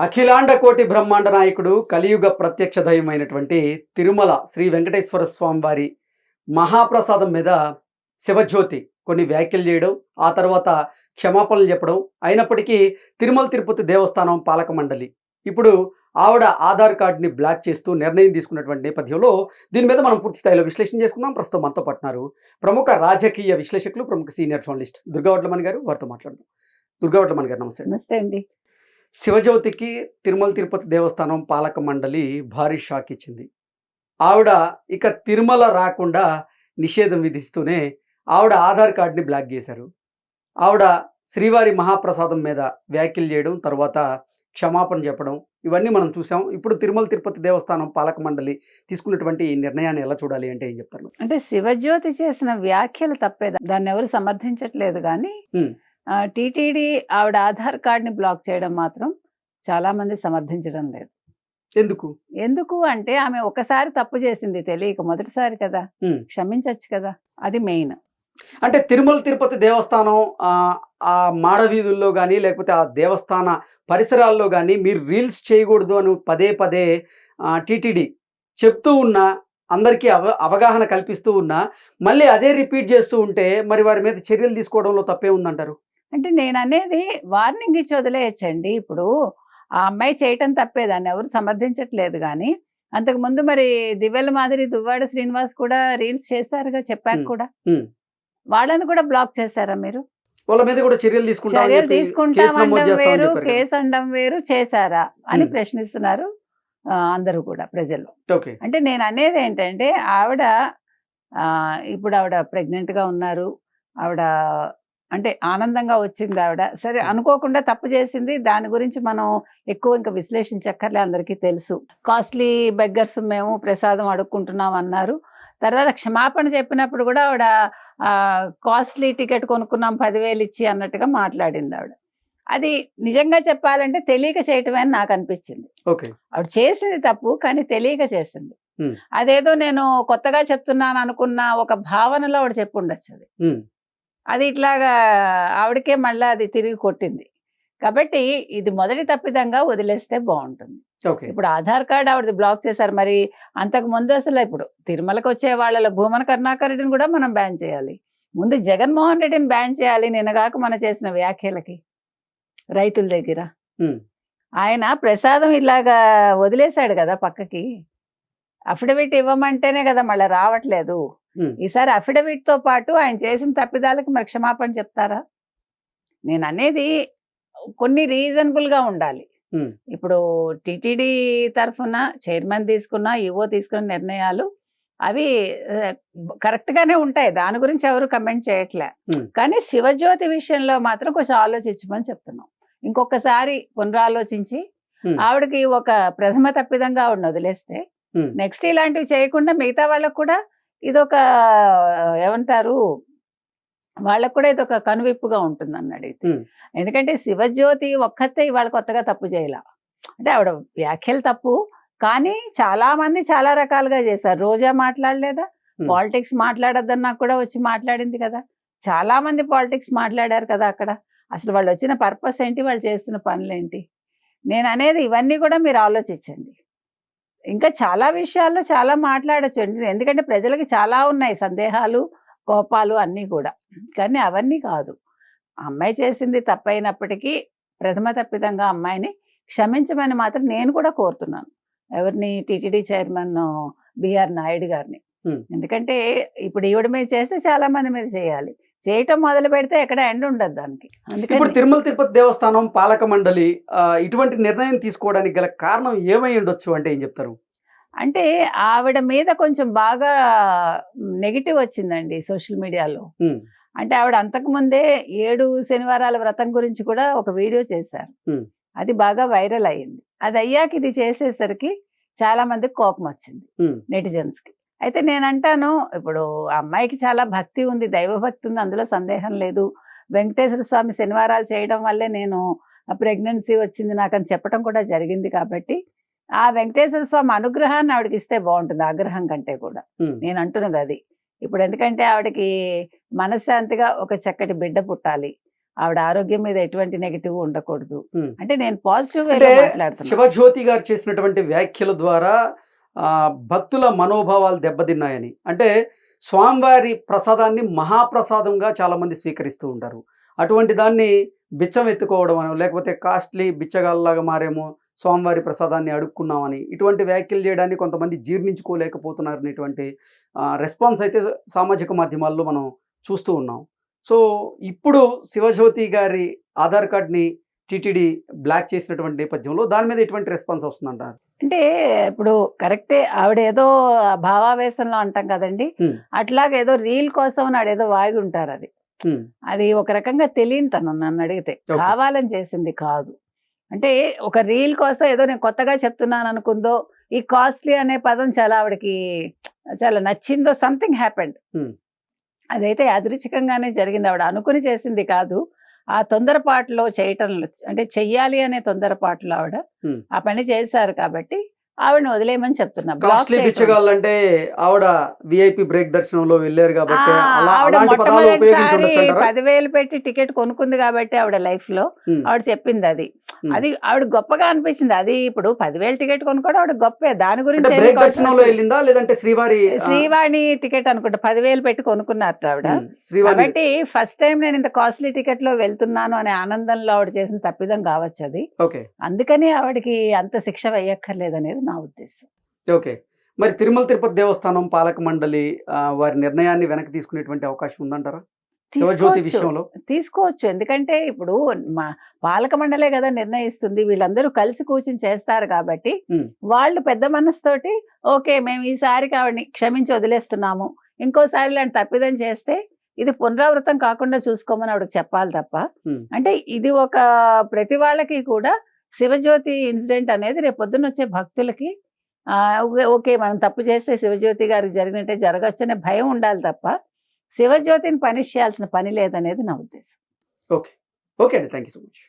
అఖిలాండ కోటి బ్రహ్మాండ నాయకుడు కలియుగ ప్రత్యక్ష దైవమైనటువంటి తిరుమల శ్రీ వెంకటేశ్వర స్వామి వారి మహాప్రసాదం మీద శివజ్యోతి కొన్ని వ్యాఖ్యలు చేయడం, ఆ తర్వాత క్షమాపణలు చెప్పడం. అయినప్పటికీ తిరుమల తిరుపతి దేవస్థానం పాలక మండలి ఇప్పుడు ఆవిడ ఆధార్ కార్డుని బ్లాక్ చేస్తూ నిర్ణయం తీసుకున్నటువంటి నేపథ్యంలో దీని మీద మనం పూర్తి స్థాయిలో విశ్లేషణ చేసుకున్నాం. ప్రస్తుతం మనతో పట్టినారు ప్రముఖ రాజకీయ విశ్లేషకులు, ప్రముఖ సీనియర్ జర్నలిస్ట్ దుర్గావడ్లమణి గారు. వారితో మాట్లాడదాం. దుర్గావడ్లమణి గారు, నమస్తే. నమస్తే అండి. శివజ్యోతికి తిరుమల తిరుపతి దేవస్థానం పాలక మండలి భారీ షాక్ ఇచ్చింది. ఆవిడ ఇక తిరుమల రాకుండా నిషేధం విధిస్తూనే ఆవిడ ఆధార్ కార్డుని బ్లాక్ చేశారు. ఆవిడ శ్రీవారి మహాప్రసాదం మీద వ్యాఖ్యలు చేయడం, తర్వాత క్షమాపణ చెప్పడం, ఇవన్నీ మనం చూసాం. ఇప్పుడు తిరుమల తిరుపతి దేవస్థానం పాలక మండలి తీసుకున్నటువంటి ఈ నిర్ణయాన్ని ఎలా చూడాలి అంటే ఏం చెప్తారు? అంటే శివజ్యోతి చేసిన వ్యాఖ్యలు తప్పేదా, దాన్ని ఎవరు సమర్థించట్లేదు. కానీ టీటీడీ ఆవిడ ఆధార్ కార్డుని బ్లాక్ చేయడం మాత్రం చాలా మంది సమర్థించడం లేదు. ఎందుకు అంటే ఆమె ఒకసారి తప్పు చేసింది, తెలియక, మొదటిసారి కదా, క్షమించచ్చు కదా, అది మెయిన్. అంటే తిరుమల తిరుపతి దేవస్థానం ఆ మాడవీధుల్లో కానీ లేకపోతే ఆ దేవస్థాన పరిసరాల్లో కానీ మీరు రీల్స్ చేయకూడదు అని పదే పదే టీటీడీ చెప్తూ ఉన్నా, అందరికీ అవగాహన కల్పిస్తూ ఉన్నా, మళ్ళీ అదే రిపీట్ చేస్తూ ఉంటే మరి వారి మీద చర్యలు తీసుకోవడంలో తప్పే ఉందంటారు? అంటే నేను అనేది వార్నింగ్ ఇచ్చి వదిలేయచ్చండి. ఇప్పుడు ఆ అమ్మాయి చేయటం తప్పే, దాన్ని ఎవరు సమర్థించట్లేదు. కానీ అంతకుముందు మరి దివ్యల మాదిరి, దువ్వాడ శ్రీనివాస్ కూడా రీల్స్ చేశారుగా, చెప్పాక కూడా వాళ్ళని కూడా బ్లాక్ చేశారా మీరు? వాళ్ళ మీద కూడా చర్యలు తీసుకుంటామనడం వేరు, కేసు అనడం వేరు, చేశారా అని ప్రశ్నిస్తున్నారు అందరూ కూడా, ప్రజలు. అంటే నేను అనేది ఏంటంటే ఆవిడ ఇప్పుడు ఆవిడ ప్రెగ్నెంట్గా ఉన్నారు. ఆవిడ అంటే ఆనందంగా వచ్చింది ఆవిడ. సరే, అనుకోకుండా తప్పు చేసింది, దాని గురించి మనం ఎక్కువ ఇంకా విశ్లేషించక్కర్లే, అందరికీ తెలుసు. కాస్ట్లీ బెగ్గర్స్ మేము ప్రసాదం అడుక్కుంటున్నాం అన్నారు. తర్వాత క్షమాపణ చెప్పినప్పుడు కూడా ఆవిడ కాస్ట్లీ టికెట్ కొనుక్కున్నాం 10,000 ఇచ్చి అన్నట్టుగా మాట్లాడింది ఆవిడ. అది నిజంగా చెప్పాలంటే తెలియక చేయటమే అని నాకు అనిపించింది. ఆవిడ చేసింది తప్పు, కానీ తెలియక చేసింది. అదేదో నేను కొత్తగా చెప్తున్నాను అనుకున్న ఒక భావనలో ఆవిడ చెప్పి ఉండొచ్చు. అది ఇట్లాగా ఆవిడకే మళ్ళీ అది తిరిగి కొట్టింది. కాబట్టి ఇది మొదటి తప్పిదంగా వదిలేస్తే బాగుంటుంది. ఇప్పుడు ఆధార్ కార్డు ఆవిడది బ్లాక్ చేశారు. మరి అంతకు ముందు అసలు ఇప్పుడు తిరుమలకు వచ్చే వాళ్ళ భూమన కరుణాకర్ రెడ్డిని కూడా మనం బ్యాన్ చేయాలి. ముందు జగన్మోహన్ రెడ్డిని బ్యాన్ చేయాలి. నిన్నగాక మన చేసిన వ్యాఖ్యలకి రైతుల దగ్గర ఆయన ప్రసాదం ఇలాగా వదిలేశాడు కదా పక్కకి. అఫిడవిట్ ఇవ్వమంటేనే కదా మళ్ళీ రావట్లేదు. ఈసారి అఫిడవిట్ తో పాటు ఆయన చేసిన తప్పిదాలకు మరి క్షమాపణ చెప్తారా? నేను అనేది కొన్ని రీజనబుల్ గా ఉండాలి. ఇప్పుడు టిటిడి తరఫున చైర్మన్ తీసుకున్న, ఈవో తీసుకున్న నిర్ణయాలు అవి కరెక్ట్ గానే ఉంటాయి, దాని గురించి ఎవరు కమెంట్ చేయట్లే. కానీ శివజ్యోతి విషయంలో మాత్రం కొంచెం ఆలోచించమని చెప్తున్నాం. ఇంకొకసారి పునరాలోచించి ఆవిడకి ఒక ప్రథమ తప్పిదంగా ఆవిడని వదిలేస్తే నెక్స్ట్ ఇలాంటివి చేయకుండా మిగతా వాళ్ళకు కూడా ఇదొక ఏమంటారు, వాళ్ళకు కూడా ఇదొక కనువిప్పుగా ఉంటుంది అన్నాడు. ఎందుకంటే శివజ్యోతి ఒక్కతే ఇవాళ కొత్తగా తప్పు చేయాల. అంటే ఆవిడ వ్యాఖ్యలు తప్పు, కానీ చాలా మంది చాలా రకాలుగా చేశారు. రోజా మాట్లాడలేదా? పాలిటిక్స్ మాట్లాడొద్దన్నా కూడా వచ్చి మాట్లాడింది కదా. చాలా మంది పాలిటిక్స్ మాట్లాడారు కదా అక్కడ. అసలు వాళ్ళు వచ్చిన పర్పస్ ఏంటి, వాళ్ళు చేస్తున్న పనులేంటి? నేను అనేది ఇవన్నీ కూడా మీరు ఆలోచించండి. ఇంకా చాలా విషయాల్లో చాలా మాట్లాడచ్చు, ఎందుకంటే ప్రజలకి చాలా ఉన్నాయి సందేహాలు, కోపాలు అన్నీ కూడా. కానీ అవన్నీ కాదు. అమ్మాయి చేసింది తప్పైనప్పటికీ ప్రథమ తప్పిదంగా అమ్మాయిని క్షమించమని మాత్రం నేను కూడా కోరుతున్నాను. ఎవరిని? టీటీడీ చైర్మన్ బిఆర్ నాయుడు గారిని. ఎందుకంటే ఇప్పుడు ఈవిడ మీద చేస్తే చాలా మంది మీద చేయాలి. చేయటం మొదలు పెడితే ఎక్కడ ఎండ్ ఉండదు దానికి. ఇప్పుడు తిరుమల తిరుపతి దేవస్థానం పాలక మండలి ఇటువంటి నిర్ణయం తీసుకోవడానికి గల కారణం ఏమై ఉండొచ్చు అంటే ఏం చెప్తారు? అంటే ఆవిడ మీద కొంచెం బాగా నెగిటివ్ వచ్చిందండి సోషల్ మీడియాలో. అంటే ఆవిడ అంతకుముందే 7 శనివారాల వ్రతం గురించి కూడా ఒక వీడియో చేశారు. అది బాగా వైరల్ అయ్యింది. అది అయ్యాక ఇది చేసేసరికి చాలా మందికి కోపం వచ్చింది, నెటిజన్స్ కి. అయితే నేను అంటాను, ఇప్పుడు అమ్మాయికి చాలా భక్తి ఉంది, దైవభక్తి ఉంది, అందులో సందేహం లేదు. వెంకటేశ్వర స్వామి శనివారాలు చేయడం వల్లే నేను ప్రెగ్నెన్సీ వచ్చింది నాకని చెప్పడం కూడా జరిగింది. కాబట్టి ఆ వెంకటేశ్వర స్వామి అనుగ్రహాన్ని ఆవిడకి ఇస్తే బాగుంటుంది, ఆగ్రహం కంటే కూడా. నేను అంటున్నది అది. ఇప్పుడు ఎందుకంటే ఆవిడకి మనశ్శాంతిగా ఒక చక్కటి బిడ్డ పుట్టాలి, ఆవిడ ఆరోగ్యం మీద ఎటువంటి నెగిటివ్ ఉండకూడదు. ఉమ్. అంటే నేను పాజిటివ్ అంటే వేలో మాట్లాడుతున్నా. శివజ్యోతి గారు చేసినటువంటి వ్యాఖ్యల ద్వారా భక్తుల మనోభావాలు దెబ్బతిన్నాయని, అంటే స్వామివారి ప్రసాదాన్ని మహాప్రసాదంగా చాలా మంది స్వీకరిస్తూ ఉంటారు. అటువంటి దాన్ని బిచ్చం ఎత్తుకోవడం అని, లేకపోతే కాస్ట్లీ బిచ్చగాళ్ళలాగా మారేమో స్వామివారి ప్రసాదాన్ని అడుక్కున్నామని, ఇటువంటి వ్యాఖ్యలు చేయడాన్ని కొంతమంది జీర్ణించుకోలేకపోతున్నారు అనేటువంటి రెస్పాన్స్ అయితే సామాజిక మాధ్యమాల్లో మనం చూస్తూ ఉన్నాం. సో ఇప్పుడు శివజ్యోతి గారి ఆధార్ కార్డ్ని టీటీడీ బ్లాక్ చేసినటువంటి నేపథ్యంలో దాని మీద ఎటువంటి రెస్పాన్స్ వస్తుందంటారు? అంటే ఇప్పుడు కరెక్టే, ఆవిడ ఏదో భావావేశంలో అంటాం కదండి, అట్లాగే ఏదో రీల్ కోసం ఆడేదో వాగి ఉంటారు. అది ఒక రకంగా తెలియని తను, నన్ను అడిగితే కావాలని చేసింది కాదు. అంటే ఒక రీల్ కోసం ఏదో నేను కొత్తగా చెప్తున్నాను అనుకుందో, ఈ కాస్ట్లీ అనే పదం ఆవిడకి చాలా నచ్చిందో, సంథింగ్ హ్యాపెండ్. అదైతే యాదృచ్ఛికంగానే జరిగింది, ఆవిడ అనుకుని చేసింది కాదు. ఆ తొందరపాటులో చేయటం, అంటే చెయ్యాలి అనే తొందరపాటులో ఆవిడ ఆ పని చేశారు కాబట్టి ఆవిడని వదిలేయమని చెప్తున్నా. కాస్ట్లీ బిచ్చగాళ్ళంటే ఆవిడ విఐపి బ్రేక్ దర్శనంలో వెళ్ళారు కాబట్టి అలాంటి పదాలు ఉపయోగించుండొచ్చు అంటారా? 10,000 పెట్టి టికెట్ కొనుక్కుంది కాబట్టి ఆవిడ లైఫ్ లో ఆవిడ చెప్పింది అది. అది ఆవిడ గొప్పగా అనిపించింది. అది ఇప్పుడు 10,000 టికెట్ కొనుక్కోవడం ఆవిడ గొప్పే. దాని గురించి బ్రేక్ దర్శనంలో వెళ్ళిందా లేదంటే శ్రీవాణి టికెట్ అనుకుంటా 10,000 పెట్టి కొనుక్కున్నారు ఆవిడ. కాబట్టి ఫస్ట్ టైం నేను ఇంత కాస్ట్లీ టికెట్ లో వెళ్తున్నాను అనే ఆనందంలో ఆవిడ చేసిన తప్పిదం కావచ్చు అది. అందుకని ఆవిడకి అంత శిక్ష వేయక్కర్లేదు అనేది నా ఉద్దేశం. ఓకే, మరి తిరుమల తిరుపతి దేవస్థానం పాలక మండలి వారి నిర్ణయాన్ని వెనక్కి తీసుకునేటువంటి అవకాశం ఉందంటారా శివజ్యోతి విషయంలో? తీసుకోవచ్చు. ఎందుకంటే ఇప్పుడు మా పాలక మండలే కదా నిర్ణయిస్తుంది, వీళ్ళందరూ కలిసి కూర్చుని చేస్తారు కాబట్టి వాళ్ళు పెద్ద మనసుతోటి ఓకే మేము ఈసారికి ఆవిడని క్షమించి వదిలేస్తున్నాము, ఇంకోసారి ఇలాంటి తప్పిదం చేస్తే ఇది పునరావృతం కాకుండా చూసుకోమని ఆవిడకి చెప్పాలి తప్ప. అంటే ఇది ఒక ప్రతి వాళ్ళకి కూడా శివజ్యోతి ఇన్సిడెంట్ అనేది రేపు పొద్దున్న వచ్చే భక్తులకి ఓకే మనం తప్పు చేస్తే శివజ్యోతి గారికి జరిగినట్టే జరగచ్చు అనే భయం ఉండాలి తప్ప శివజ్యోతిని పనిష్ చేయాల్సిన పని లేదనేది నా ఉద్దేశం. ఓకే, ఓకే అండి, థ్యాంక్ యూ సో మచ్.